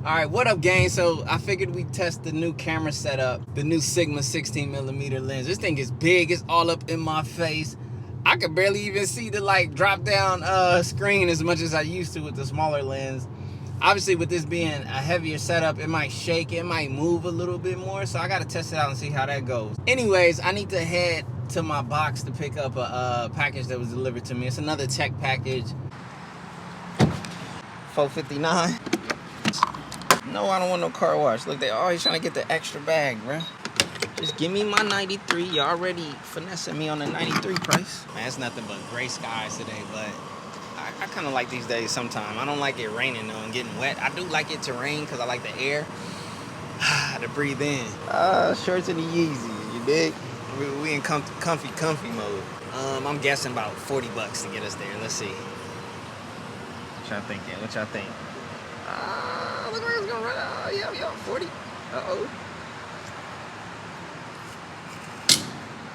Alright, what up, gang? So I figured we'd test the new camera setup, the new Sigma 16mm lens. This thing is big, it's all up in my face. I could barely even see the drop down screen as much as I used to with the smaller lens. Obviously, with this being a heavier setup, it might shake, it might move a little bit more, so I gotta test it out and see how that goes. Anyways, I need to head to my box to pick up a package that was delivered to me. It's another tech package. $4.59. No, I don't want no car wash. Look, they always trying to get the extra bag, bruh. Just give me my 93. You already finessing me on the 93 price. Man, it's nothing but gray skies today, but I kind of like these days sometimes. I don't like it raining, though, and getting wet. I do like it to rain because I like the air to breathe in. Shorts and the Yeezys, you dig? We in comfy mode. I'm guessing about 40 bucks to get us there. Let's see. What y'all thinking? What y'all think? Look like it's gonna run out. Yeah, 40. Uh-oh.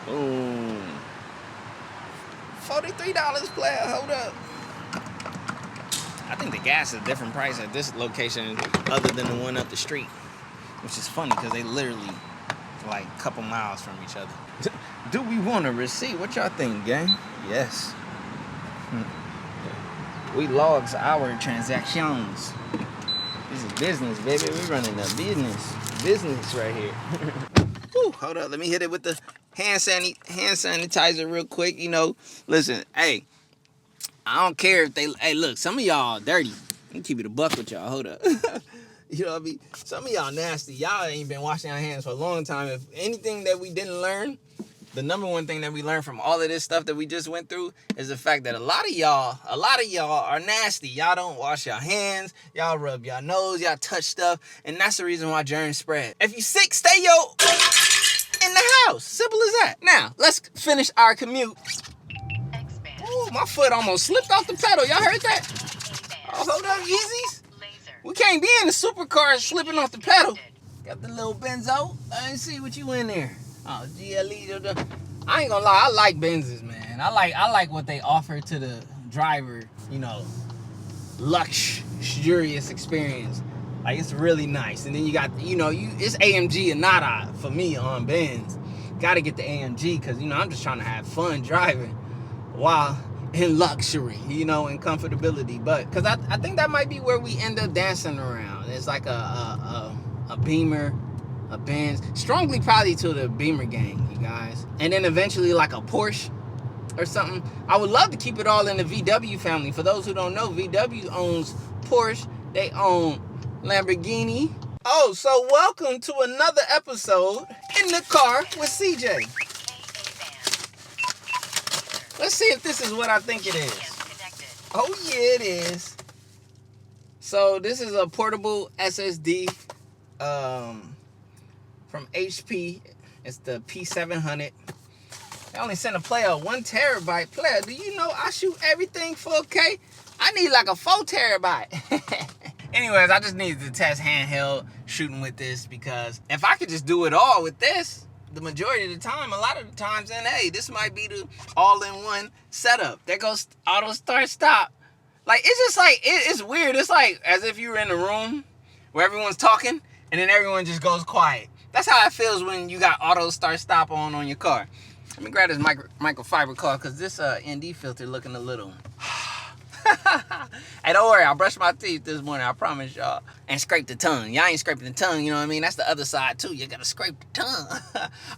Boom. $43, player. Hold up. I think the gas is a different price at this location other than the one up the street, which is funny because they literally like a couple miles from each other. Do we want a receipt? What y'all think, gang? Yes. We logs our transactions. This is business, baby. We running a business right here. Whew, hold up, let me hit it with the hand sanitizer real quick. You know, listen, hey, I don't care if they, hey, look, some of y'all dirty. Let me keep it a buck with y'all. Hold up. You know what I mean? Some of y'all nasty. Y'all ain't been washing your hands for a long time. If anything that we didn't learn, the number one thing that we learned from all of this stuff that we just went through is the fact that a lot of y'all are nasty. Y'all don't wash your hands. Y'all rub your nose. Y'all touch stuff. And that's the reason why germs spread. If you sick, stay in the house. Simple as that. Now, let's finish our commute. Ooh, my foot almost slipped off the pedal. Y'all heard that? Oh, hold up, Yeezys. We can't be in the supercar slipping off the pedal. Got the little Benzo. I didn't see what you in there. Oh, GLE. I ain't gonna lie, I like Benzes, man. I like what they offer to the driver, you know, luxurious experience. Like, it's really nice. And then you got, you know, it's AMG and nada for me on Benz. Gotta get the AMG because, you know, I'm just trying to have fun driving while in luxury, you know, and comfortability. But because I think that might be where we end up dancing around. It's like a Beamer, a Benz, strongly probably to the Beamer gang, you guys, and then eventually like a Porsche or something. I would love to keep it all in the VW family. For those who don't know, VW owns Porsche, they own Lamborghini. Oh, so welcome to another episode in the car with CJ. Let's see if this is what I think it is. Oh yeah, it is. So this is a portable SSD from HP. It's the P700. They only sent a player 1 terabyte. Player, do you know I shoot everything 4K? I need like a 4 terabyte. Anyways, I just needed to test handheld shooting with this because if I could just do it all with this, the majority of the time, a lot of the times, then hey, this might be the all-in-one setup. There goes auto start stop. Like, it's just like, it's weird. It's like as if you were in a room where everyone's talking and then everyone just goes quiet. That's how it feels when you got auto start stop on your car. Let me grab this microfiber cloth because this ND filter looking a little... Hey, don't worry, I brushed my teeth this morning, I promise y'all. And scrape the tongue. Y'all ain't scraping the tongue, you know what I mean? That's the other side too. You gotta scrape the tongue.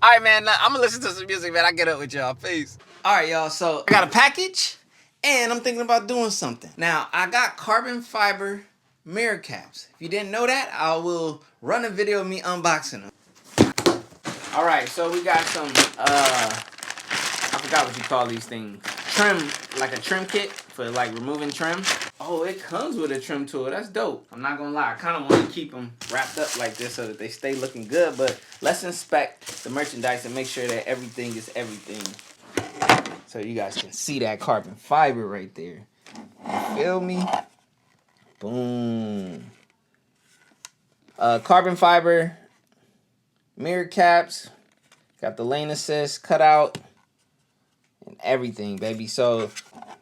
Alright, man, I'm gonna listen to some music, man. I get up with y'all. Peace. Alright, y'all, so I got a package and I'm thinking about doing something. Now, I got carbon fiber mirror caps. If you didn't know that, I will run a video of me unboxing them. Alright, so we got some I forgot what you call these things. Trim, like a trim kit for like removing trim. Oh, it comes with a trim tool. That's dope. I'm not gonna lie, I kind of want to keep them wrapped up like this so that they stay looking good, but let's inspect the merchandise and make sure that everything is everything. So you guys can see that carbon fiber right there. You feel me? Boom. Carbon fiber mirror caps. Got the lane assist cut out. And everything, baby. So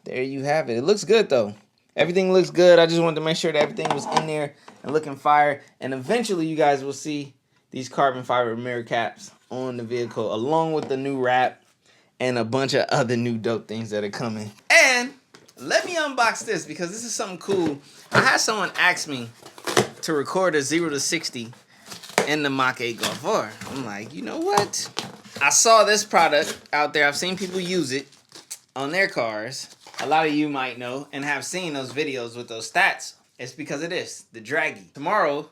there you have it. It looks good though. Everything looks good. I just wanted to make sure that everything was in there and looking fire. And eventually you guys will see these carbon fiber mirror caps on the vehicle along with the new wrap and a bunch of other new dope things that are coming. And let me unbox this because this is something cool. I had someone ask me to record a 0 to 60 in the MK8 Golf R. I'm like, you know what? I saw this product out there. I've seen people use it on their cars. A lot of you might know and have seen those videos with those stats. It's because of this, the Draggy. Tomorrow,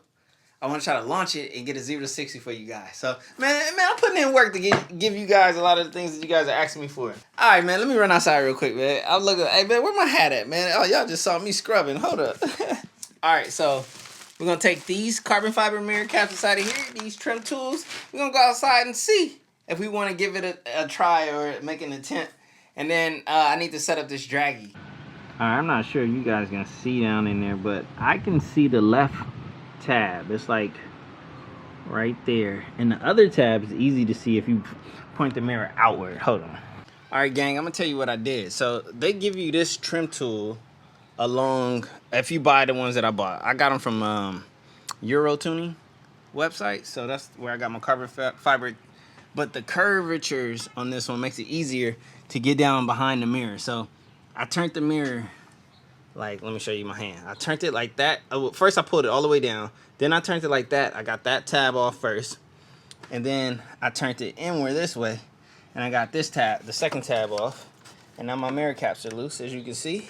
I want to try to launch it and get a 0 to 60 for you guys. So, man, I'm putting in work to give you guys a lot of the things that you guys are asking me for. All right, man, let me run outside real quick, man. I'm looking, hey, man, where my hat at, man? Oh, y'all just saw me scrubbing. Hold up. All right, so we're going to take these carbon fiber mirror caps inside of here, these trim tools. We're going to go outside and see if we want to give it a try or make an attempt. And then I need to set up this Draggy. All right, I'm not sure if you guys can see down in there, but I can see the left tab. It's like right there. And the other tab is easy to see if you point the mirror outward. Hold on. All right, gang, I'm going to tell you what I did. So they give you this trim tool along, if you buy the ones that I bought. I got them from Euro Tuning website. So that's where I got my carbon fiber. But the curvatures on this one makes it easier to get down behind the mirror. So I turned the mirror, like, let me show you my hand. I turned it like that. First I pulled it all the way down. Then I turned it like that. I got that tab off first. And then I turned it inward this way. And I got this tab, the second tab off. And now my mirror caps are loose, as you can see.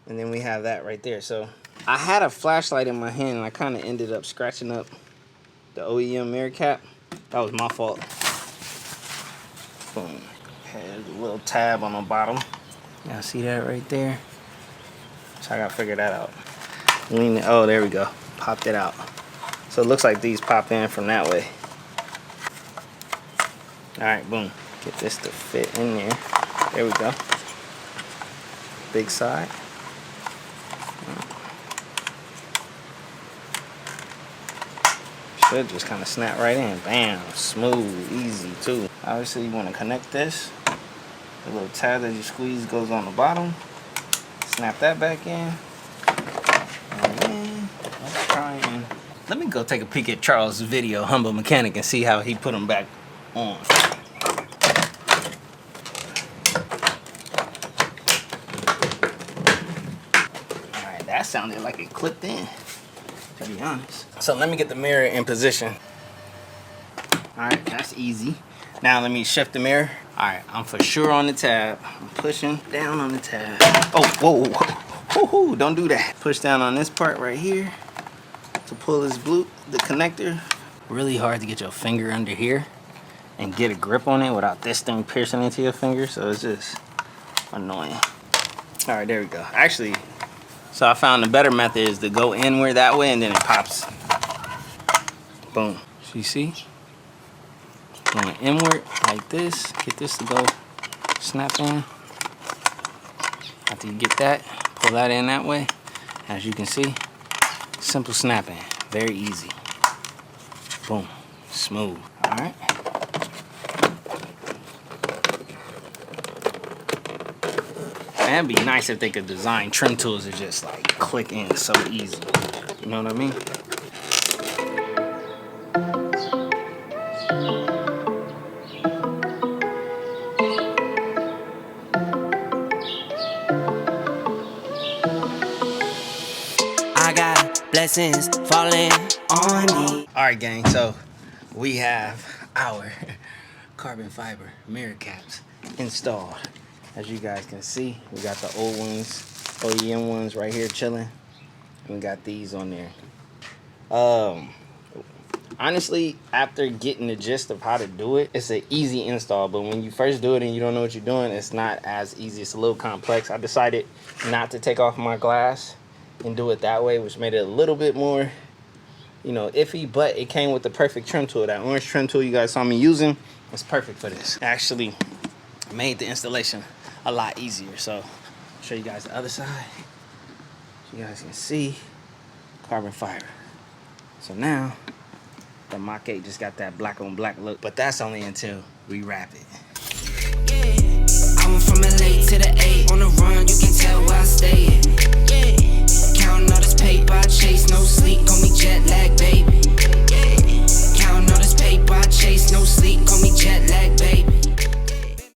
And then we have that right there. So I had a flashlight in my hand and I kind of ended up scratching up the OEM mirror cap. That was my fault. Boom. Has a little tab on the bottom. Y'all see that right there? So I gotta figure that out. Lean it. Oh, there we go. Popped it out. So it looks like these pop in from that way. Alright, boom. Get this to fit in there. There we go. Big side. Should just kind of snap right in. Bam. Smooth. Easy too. Obviously you want to connect this. The little tab that you squeeze goes on the bottom. Snap that back in. And then let's try and... Let me go take a peek at Charles' video, Humble Mechanic, and see how he put them back on. Alright, that sounded like it clipped in, to be honest. So let me get the mirror in position. Alright, that's easy. Now let me shift the mirror. Alright, I'm for sure on the tab. I'm pushing down on the tab. Oh, whoa, whoa, whoa, don't do that. Push down on this part right here to pull this the connector. Really hard to get your finger under here and get a grip on it without this thing piercing into your finger, so it's just annoying. Alright, there we go. Actually, so I found the better method is to go inward that way and then it pops. Boom. So you see? Going inward like this. Get this to go snap in. After you get that, pull that in that way. As you can see, simple snapping. Very easy. Boom. Smooth. Alright. That'd be nice if they could design trim tools that just like click in so easy. You know what I mean? I got blessings falling on me. Alright, gang, so we have our carbon fiber mirror caps installed. As you guys can see, we got the old ones, OEM ones right here chilling. And we got these on there. Honestly, after getting the gist of how to do it, it's an easy install. But when you first do it and you don't know what you're doing, it's not as easy. It's a little complex. I decided not to take off my glass and do it that way, which made it a little bit more, you know, iffy. But it came with the perfect trim tool. That orange trim tool you guys saw me using is perfect for this. Actually made the installation a lot easier. So I'll show you guys the other side so you guys can see carbon fiber. So now the MK8 just got that black on black look, but that's only until we wrap it. Yeah, I Going from LA to the A, on the run, you can tell where I stay at. Counting all this paper, I chase no sleep.